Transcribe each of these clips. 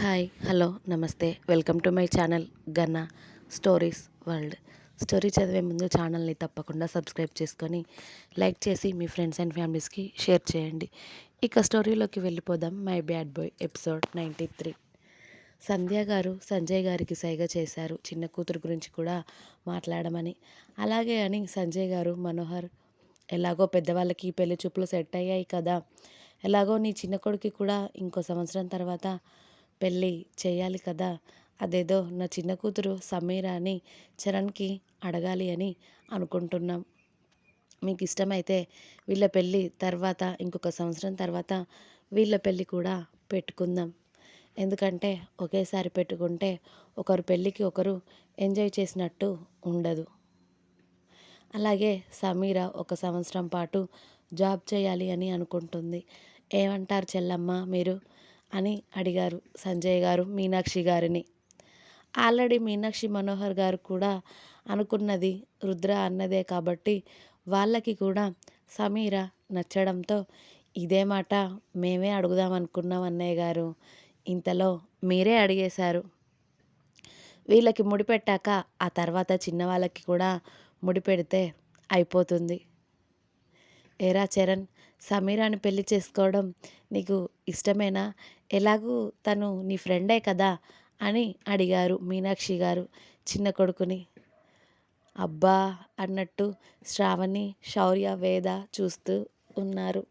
Hi hello namaste welcome to my channel Ganna stories world. Story చదివే ముందు ఛానల్ని తప్పకుండా సబ్స్క్రైబ్ చేసుకొని లైక్ చేసి మీ ఫ్రెండ్స్ అండ్ ఫ్యామిలీస్కి షేర్ చేయండి. ఇక స్టోరీలోకి వెళ్ళిపోదాం. My bad boy episode 93. Sandhya గారు సంజయ్ గారికి సైగ చేశారు చిన్న కూతురు గురించి కూడా మాట్లాడమని. అలాగే అని సంజయ్ గారు మనోహర్, ఎలాగో పెద్దవాళ్ళకి పెళ్లి చూపులు సెట్ అయ్యాయి కదా, ఎలాగో నీ చిన్న కొడుకు కూడా ఇంకో సంవత్సరం తర్వాత పెళ్ళి చేయాలి కదా, అదేదో నా చిన్న కూతురు సమీరా అని చరణ్కి అడగాలి అని అనుకుంటున్నాం. మీకు ఇష్టమైతే వీళ్ళ పెళ్ళి తర్వాత ఇంకొక సంవత్సరం తర్వాత వీళ్ళ పెళ్ళి కూడా పెట్టుకుందాం. ఎందుకంటే ఒకేసారి పెట్టుకుంటే ఒకరు పెళ్ళికి ఒకరు ఎంజాయ్ చేసినట్టు ఉండదు. అలాగే సమీర ఒక సంవత్సరం పాటు జాబ్ చేయాలి అని అనుకుంటుంది. ఏమంటారు చెల్లమ్మ మీరు అని అడిగారు సంజయ్ గారు మీనాక్షి గారిని. ఆల్రెడీ మీనాక్షి మనోహర్ గారు కూడా అనుకున్నది రుద్ర అన్నదే కాబట్టి వాళ్ళకి కూడా సమీర నచ్చడంతో ఇదే మాట మేమే అడుగుదాం అనుకున్నాం అన్నయ్య గారు, ఇంతలో మీరే అడిగేశారు. వీళ్ళకి ముడిపెట్టాక ఆ తర్వాత చిన్నవాళ్ళకి కూడా ముడిపెడితే అయిపోతుంది. ఏరా చరణ్, సమీరాని పెళ్లి చేసుకోవడం నీకు ఇష్టమేనా? ఎలాగూ తను నీ ఫ్రెండే కదా అని అడిగారు మీనాక్షి గారు చిన్న కొడుకుని. అబ్బా అన్నట్టు శ్రావణి, శౌర్య, వేద చూస్తూ ఉన్నారు.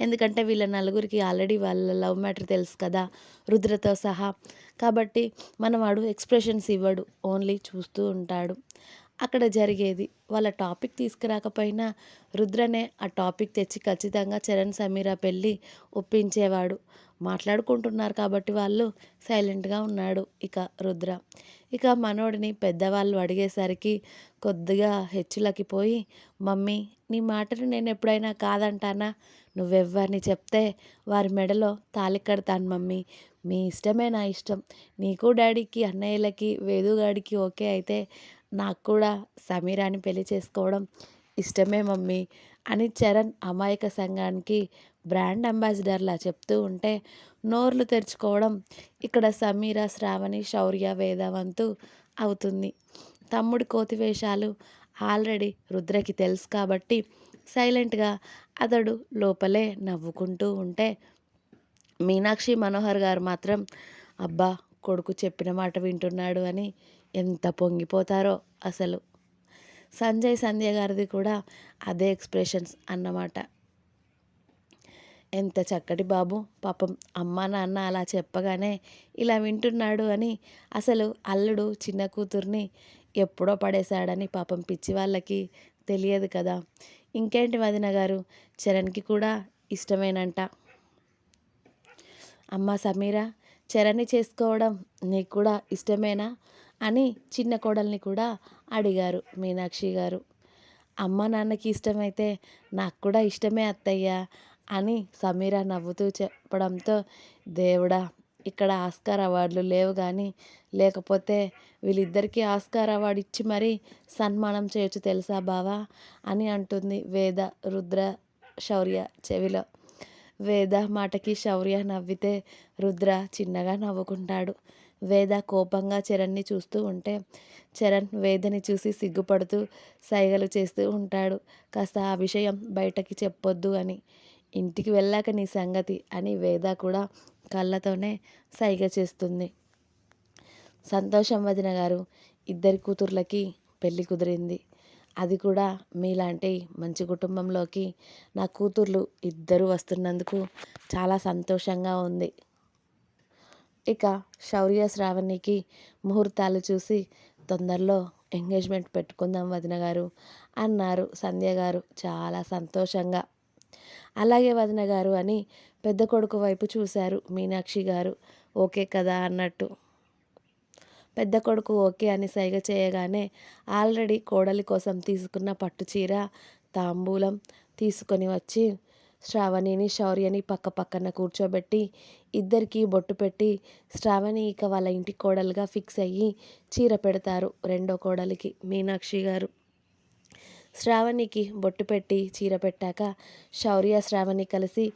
ఎందుకంటే వీళ్ళ నలుగురికి ఆల్రెడీ వాళ్ళ లవ్ మ్యాటర్ తెలుసు కదా, రుద్రతో సహా. కాబట్టి మనవాడు ఎక్స్ప్రెషన్స్ ఇవ్వడు, ఓన్లీ చూస్తూ ఉంటాడు. అక్కడ జరిగేది వాళ్ళ టాపిక్ తీసుకురాకపోయినా రుద్రనే ఆ టాపిక్ తెచ్చి ఖచ్చితంగా చరణ్ సమీర పెళ్ళి ఒప్పించేవాడు. మాట్లాడుకుంటున్నారు కాబట్టి వాళ్ళు సైలెంట్గా ఉన్నాడు ఇక రుద్ర. ఇక మనోడిని పెద్దవాళ్ళు అడిగేసరికి కొద్దిగా హెచ్చులకి పోయి, మమ్మీ నీ మాటను నేను ఎప్పుడైనా కాదంటానా? నువ్వెవ్వరిని చెప్తే వారి మెడలో తాళి కడతాను మమ్మీ. మీ ఇష్టమే నా ఇష్టం. నీకు డాడీకి అన్నయ్యలకి వేదుగాడికి ఓకే అయితే నాకు కూడా సమీరాని పెళ్లి చేసుకోవడం ఇష్టమే మమ్మీ అని చరణ్ అమాయక సంఘానికి బ్రాండ్ అంబాసిడర్లా చెప్తూ ఉంటే నోర్లు తెరుచుకోవడం ఇక్కడ సమీర, శ్రావణి, శౌర్య, వేదవంతు అవుతుంది. తమ్ముడి కోతి వేషాలు ఆల్రెడీ రుద్రకి తెలుసు కాబట్టి సైలెంట్గా అతడు లోపలే నవ్వుకుంటూ ఉంటే మీనాక్షి మనోహర్ గారు మాత్రం అబ్బా కొడుకు చెప్పిన మాట వింటున్నాడు అని ఎంత పొంగిపోతారో అసలు. సంజయ్ సంధ్య గారిది కూడా అదే ఎక్స్ప్రెషన్స్ అన్నమాట. ఎంత చక్కటి బాబు, పాపం అమ్మ నాన్న అలా చెప్పగానే ఇలా వింటున్నాడు అని. అసలు అల్లుడు చిన్న కూతుర్ని ఎప్పుడో పడేశాడని పాపం పిచ్చి వాళ్ళకి తెలియదు కదా. ఇంకేంటి వదిన గారు, చరణ్కి కూడా ఇష్టమేనంట. అమ్మ సమీర, చరణ్ని చేసుకోవడం నీకు కూడా ఇష్టమేనా అని చిన్న కోడల్ని కూడా అడిగారు మీనాక్షి గారు. అమ్మ నాన్నకి ఇష్టమైతే నాకు కూడా ఇష్టమే అత్తయ్య అని సమీర నవ్వుతూ చెప్పడంతో, దేవుడా ఇక్కడ ఆస్కార్ అవార్డులు లేవు కానీ లేకపోతే వీళ్ళిద్దరికీ ఆస్కార్ అవార్డు ఇచ్చి మరీ సన్మానం చేయొచ్చు తెలుసా బావా అని అంటుంది వేద రుద్ర శౌర్య చెవిలో. వేద మాటకి శౌర్య నవ్వితే రుద్ర చిన్నగా నవ్వుకుంటాడు. వేద కోపంగా చరణ్ని చూస్తూ ఉంటే చరణ్ వేదని చూసి సిగ్గుపడుతూ సైగలు చేస్తూ ఉంటాడు. కాస్త ఆ విషయం బయటకి చెప్పొద్దు అని. ఇంటికి వెళ్ళాక నీ సంగతి అని వేద కూడా కళ్ళతోనే సైగ చేస్తుంది. సంతోషం వదిన గారు, ఇద్దరి కూతుర్లకి పెళ్ళి కుదిరింది. అది కూడా మీలాంటి మంచి కుటుంబంలోకి నా కూతుర్లు ఇద్దరు వస్తున్నందుకు చాలా సంతోషంగా ఉంది. ఇక శౌర్య శ్రావణికి ముహూర్తాలు చూసి తొందరలో ఎంగేజ్మెంట్ పెట్టుకుందాం వదిన గారు అన్నారు సంధ్య గారు చాలా సంతోషంగా. అలాగే వదిన గారు అని పెద్ద కొడుకు వైపు చూశారు మీనాక్షి గారు. ఓకే కదా అన్నట్టు. పెద్ద కొడుకు ఓకే అని సైగ చేయగానే ఆల్రెడీ కోడలి కోసం తీసుకున్న పట్టు చీర, తాంబూలం తీసుకొని వచ్చి శ్రావణిని శౌర్యని పక్క పక్కన కూర్చోబెట్టి ఇద్దరికీ బొట్టు పెట్టి శ్రావణి ఇక వాళ్ళ ఇంటి కోడలుగా ఫిక్స్ అయ్యి చీర పెడతారు రెండో కోడలికి మీనాక్షి గారు. శ్రావణికి బొట్టు పెట్టి చీర పెట్టాక శౌర్య శ్రావణి కలిసి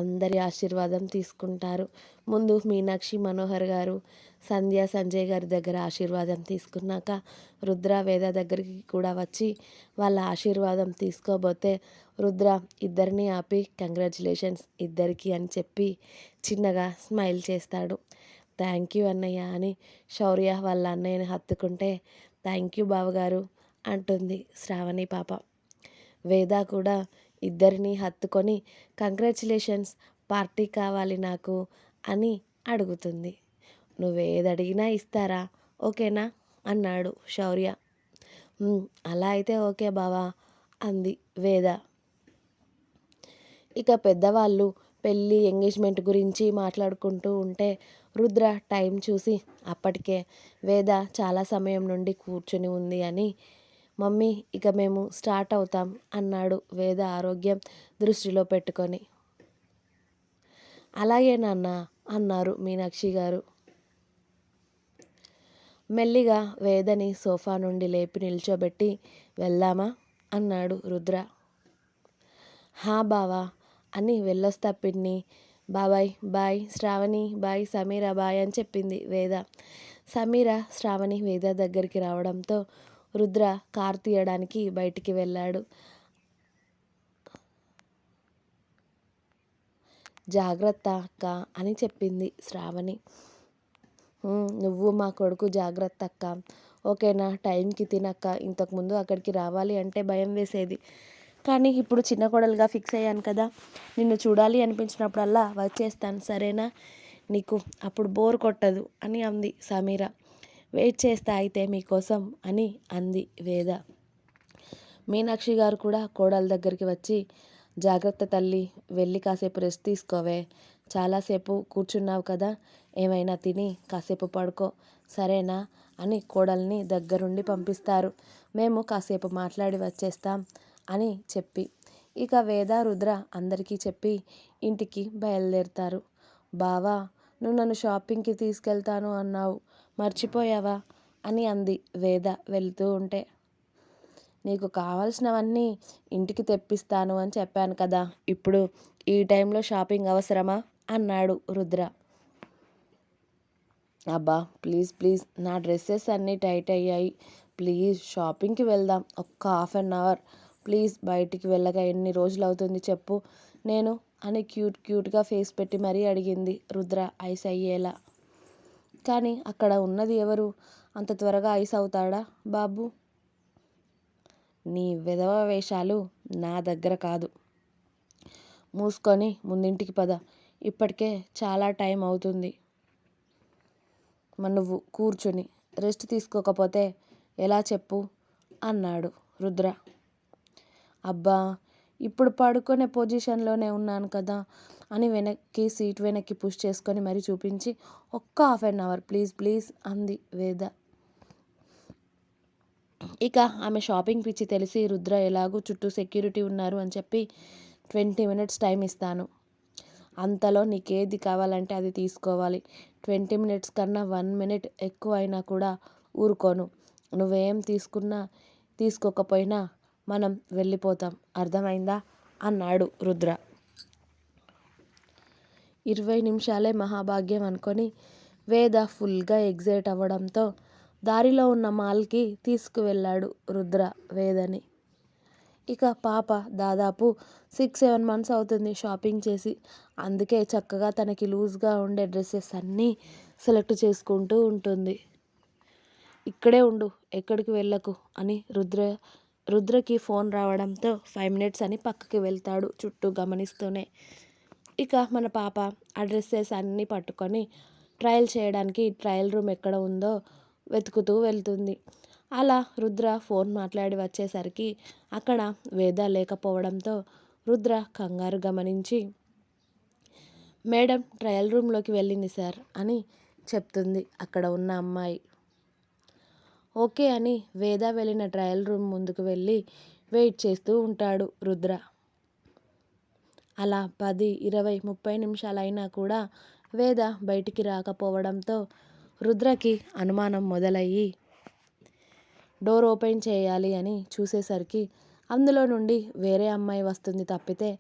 అందరి ఆశీర్వాదం తీసుకుంటారు. ముందు మీనాక్షి మనోహర్ గారు, సంధ్య సంజయ్ గారి దగ్గర ఆశీర్వాదం తీసుకున్నాక రుద్ర వేద దగ్గరికి కూడా వచ్చి వాళ్ళ ఆశీర్వాదం తీసుకోబోతే రుద్ర ఇద్దరిని ఆపి కంగ్రాచులేషన్స్ ఇద్దరికి అని చెప్పి చిన్నగా స్మైల్ చేస్తాడు. థ్యాంక్ యూ అన్నయ్య అని శౌర్య వాళ్ళ అన్నయ్యని హత్తుకుంటే థ్యాంక్ యూ బావగారు అంటుంది శ్రావణి పాప. వేద కూడా ఇద్దరిని హత్తుకొని కంగ్రాచులేషన్స్ పార్టీ కావాలి నాకు అని అడుగుతుంది. నువ్వేదడిగినా ఇస్తారా ఓకేనా అన్నాడు శౌర్య. అలా అయితే ఓకే బావా అంది వేద. ఇక పెద్దవాళ్ళు పెళ్ళి ఎంగేజ్మెంట్ గురించి మాట్లాడుకుంటూ ఉంటే రుద్ర టైం చూసి అప్పటికే వేద చాలా సమయం నుండి కూర్చుని ఉంది అని మమ్మీ ఇక మేము స్టార్ట్ అవుతాం అన్నాడు వేద ఆరోగ్యం దృష్టిలో పెట్టుకొని. అలాగే నాన్న అన్నారు మీనాక్షి గారు. మెల్లిగా వేదని సోఫా నుండి లేపి నిల్చోబెట్టి వెళ్దామా అన్నాడు రుద్ర. హా బావా అని వెళ్ళొస్తా పిన్ని, బాబాయ్ bye Shravani bye Sameera bye అని చెప్పింది వేద. సమీర శ్రావణి వేద దగ్గరికి రావడంతో రుద్ర కారు తీయడానికి బయటికి వెళ్ళాడు. జాగ్రత్త అక్క అని చెప్పింది శ్రావణి. నువ్వు మా కొడుకు జాగ్రత్త అక్క ఓకేనా, టైంకి తినక్క. ఇంతకుముందు అక్కడికి రావాలి అంటే భయం వేసేది, కానీ ఇప్పుడు చిన్న కోడలుగా ఫిక్స్ అయ్యాను కదా, నిన్ను చూడాలి అనిపించినప్పుడల్లా వచ్చేస్తాను సరేనా, నీకు అప్పుడు బోర్ కొట్టదు అని అంది సమీర. వెయిట్ చేస్తా అయితే మీకోసం అని అంది వేద. మీనాక్షి గారు కూడా కోడల దగ్గరికి వచ్చి జాగ్రత్త తల్లి, వెళ్ళి కాసేపు రెస్ట్ తీసుకోవే, చాలాసేపు కూర్చున్నావు కదా, ఏమైనా తిని కాసేపు పడుకో సరేనా అని కోడల్ని దగ్గరుండి పంపిస్తారు. మేము కాసేపు మాట్లాడి వచ్చేస్తాం అని చెప్పి ఇక వేద రుద్ర అందరికీ చెప్పి ఇంటికి బయలుదేరుతారు. బావా నువ్వు నన్ను షాపింగ్కి తీసుకెళ్తాను అన్నావు, మర్చిపోయావా అని అంది వేద వెళ్తూ ఉంటే. నీకు కావాల్సినవన్నీ ఇంటికి తెప్పిస్తాను అని చెప్పాను కదా, ఇప్పుడు ఈ టైంలో షాపింగ్ అవసరమా అన్నాడు రుద్ర. అబ్బా ప్లీజ్ ప్లీజ్, నా డ్రెస్సెస్ అన్నీ టైట్ అయ్యాయి, ప్లీజ్ షాపింగ్కి వెళ్దాం ఒక్క హాఫ్ అన్ అవర్ ప్లీజ్, బయటికి వెళ్ళగా ఎన్ని రోజులు అవుతుంది చెప్పు నేను అని క్యూట్గా ఫేస్ పెట్టి మరీ అడిగింది రుద్ర ఐస్ అయ్యేలా. కానీ అక్కడ ఉన్నది ఎవరు, అంత త్వరగా ఐస్ అవుతాడా బాబు? నీ విధవ వేషాలు నా దగ్గర కాదు, మూసుకొని ముందింటికి పద, ఇప్పటికే చాలా టైం అవుతుంది, నువ్వు కూర్చుని రెస్ట్ తీసుకోకపోతే ఎలా చెప్పు అన్నాడు రుద్ర. అబ్బా ఇప్పుడు పడుకునే పొజిషన్లోనే ఉన్నాను కదా అని సీట్ వెనక్కి పుష్ చేసుకొని మరీ చూపించి ఒక్క half an hour please please అంది వేద. ఇక ఆమె షాపింగ్ పిచ్చి తెలిసి రుద్ర ఎలాగూ చుట్టూ సెక్యూరిటీ ఉన్నారు అని చెప్పి 20 మినిట్స్ టైం ఇస్తాను, అంతలో నీకేది కావాలంటే అది తీసుకోవాలి, 20 మినిట్స్ కన్నా 1 మినిట్ ఎక్కువ అయినా కూడా ఊరుకోను, నువ్వేం తీసుకోకపోయినా మనం వెళ్ళిపోతాం అర్థమైందా అన్నాడు రుద్ర. 20 నిమిషాలే మహాభాగ్యం అనుకొని వేద ఫుల్గా ఎగ్జైట్ అవ్వడంతో దారిలో ఉన్న మాల్కి తీసుకువెళ్ళాడు రుద్ర వేదని. ఇక పాప దాదాపు 6-7 మంత్స్ అవుతుంది షాపింగ్ చేసి, అందుకే చక్కగా తనకి లూజ్గా ఉండే డ్రెస్సెస్ అన్నీ సెలెక్ట్ చేసుకుంటూ ఉంటుంది. ఇక్కడే ఉండు ఎక్కడికి వెళ్ళకు అని రుద్రకి ఫోన్ రావడంతో 5 మినిట్స్ అని పక్కకి వెళ్తాడు చుట్టూ గమనిస్తూనే. ఇక మన పాప ఆ డ్రెస్సెస్ అన్నీ పట్టుకొని ట్రయల్ చేయడానికి ట్రయల్ రూమ్ ఎక్కడ ఉందో వెతుకుతూ వెళ్తుంది. అలా రుద్ర ఫోన్ మాట్లాడి వచ్చేసరికి అక్కడ వేద లేకపోవడంతో రుద్ర కంగారు గమనించి మేడం ట్రయల్ రూమ్లోకి వెళ్ళింది సార్ అని చెప్తుంది అక్కడ ఉన్న అమ్మాయి. ఓకే అని వేద వెళ్ళిన ట్రయల్ రూమ్ ముందుకు వెళ్ళి వెయిట్ చేస్తూ ఉంటాడు రుద్ర. అలా 10, 20, 30 నిమిషాలైనా కూడా వేద బయటికి రాకపోవడంతో రుద్రకి అనుమానం మొదలయ్యి డోర్ ఓపెన్ చేయాలి అని చూసేసరికి అందులో నుండి వేరే అమ్మాయి వస్తుంది తప్పితే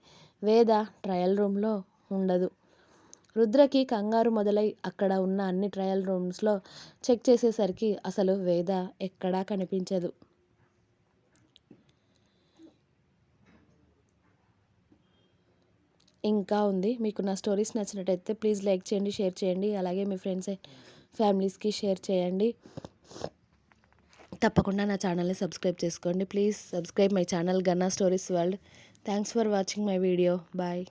వేద ట్రయల్ రూమ్లో ఉండదు. రుద్రకి కంగారు మొదలై అక్కడ ఉన్న అన్ని ట్రయల్ రూమ్స్లో చెక్ చేసేసరికి అసలు వేద ఎక్కడా కనిపించదు. ఇంకా ఉంది. మీకు నా స్టోరీస్ నచ్చినట్టయితే ప్లీజ్ లైక్ చేయండి, షేర్ చేయండి. అలాగే మీ ఫ్రెండ్స్ అండ్ ఫ్యామిలీస్కి షేర్ చేయండి. తప్పకుండా నా ఛానల్ని సబ్స్క్రైబ్ చేసుకోండి. Please subscribe my channel Ganna stories world. Thanks for watching my video. Bye.